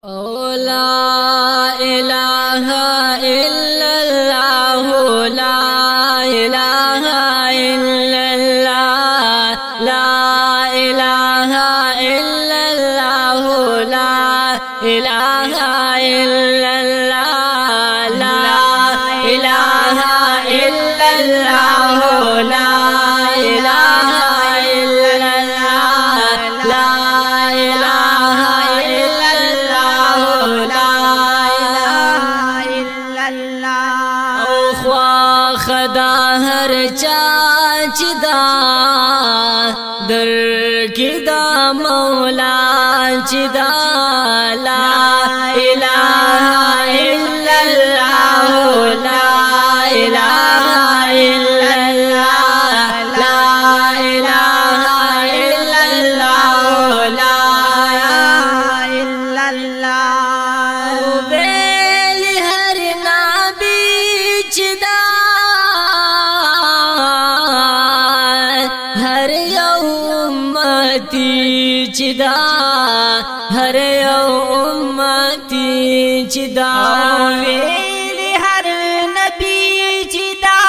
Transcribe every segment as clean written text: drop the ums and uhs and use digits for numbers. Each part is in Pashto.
لا إله إلا الله لا إله إلا الله لا إله إلا الله لا إله إلا الله لا إله إلا الله لا إله إلا الله لا إله إلا الله لا إله إلا الله خوا خدا هر چاچ دا در کدا مولا چدا لا إله إلا الله لا إله إلا الله لا إله إلا الله لا إله إلا الله بل هر نبی چدا هر امتی چدا هر امتی چدا ویل هر نبی چدا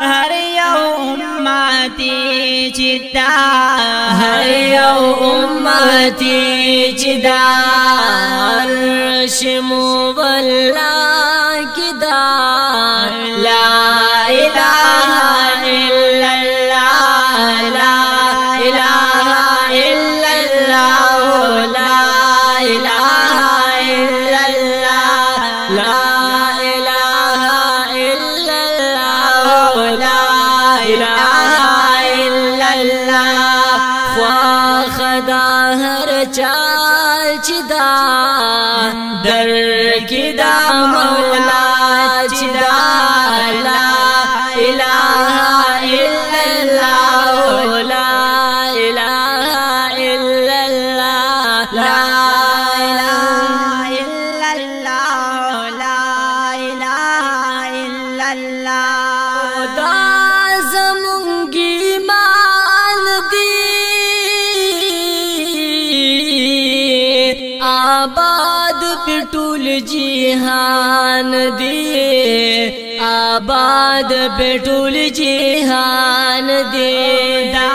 هر امتی چدا هر امتی چدا عرش مولا کدا لا إله إلا الله لا إله إلا الله لا إله إلا الله لا إله إلا الله لا إله إلا الله خوا خدا هر چال چدا در کدا مولا چدا لا إله إلا الله لا إله إلا الله لا إله إلا الله لا إله إلا الله دا زمونگی مان دی آباد پٹول جہان دی آباد پٹول جہان دی دا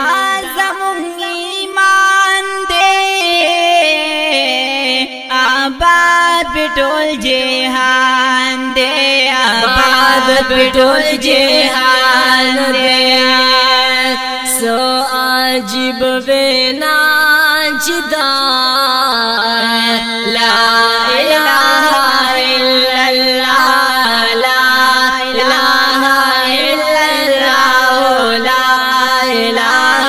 زمون ایمان دے آباد پٹول جہان دے آباد پٹول جہان دے سو عجیب وینا چدا لا إله إلا الله لا إله إلا الله لا إله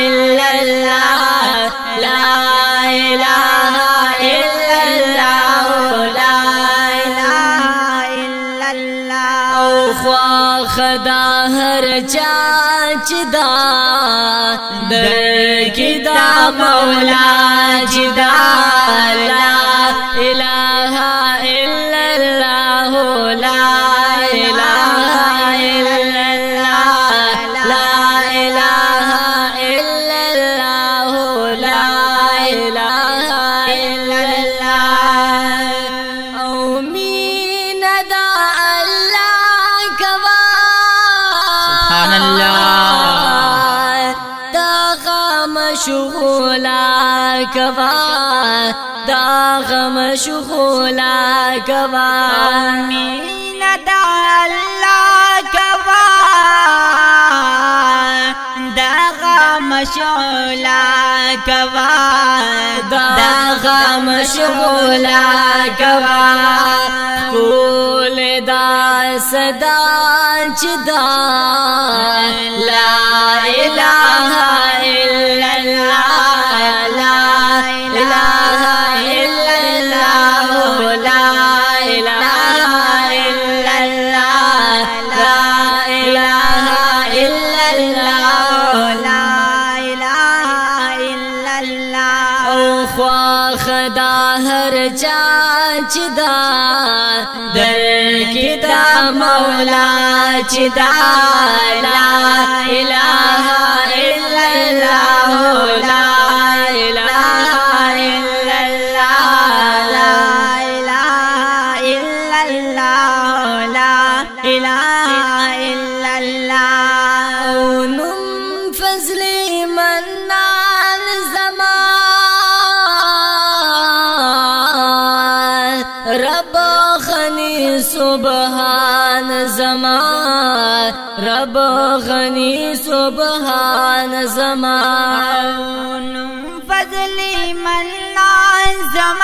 إلا الله لا إله إلا الله لا إله إلا الله خوا خدا هر چاچ دا در کدا مولا چدا لا إله إلا الله لا إله إلا الله لا إله إلا الله لا إله إلا الله أو مين دا الله كوا سبحان الله مشغولا کوا داغ مشغولا کوا آمین دا اللہ کوا داغ مشغولا کوا داغ مشغولا کوا کول دا صدا چدا لا إله إلا الله لا إله إلا الله لا إله إلا الله لا إله إلا الله لا إله إلا الله خوا خدا هر چاچ دا در کدا مولا چدا لا إله إلا الله لا إله إلا الله رب غنی سبحان زمان رب غنی سبحان زمان فضلی من زمان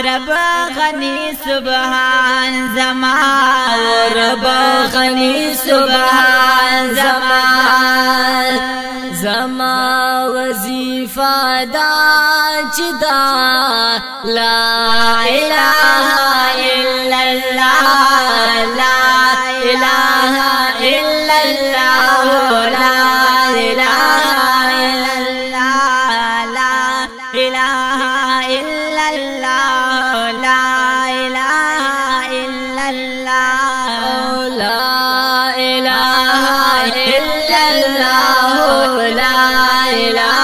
رب غنی سبحان زمان رب غنی سبحان زمان زما وظیفہ دا چدا لا الہ الا اللہ لا الہ الا اللہ لا الہ الا اللہ لا الہ الا اللہ لا الہ الا اللہ لا الہ الا اللہ لا الہ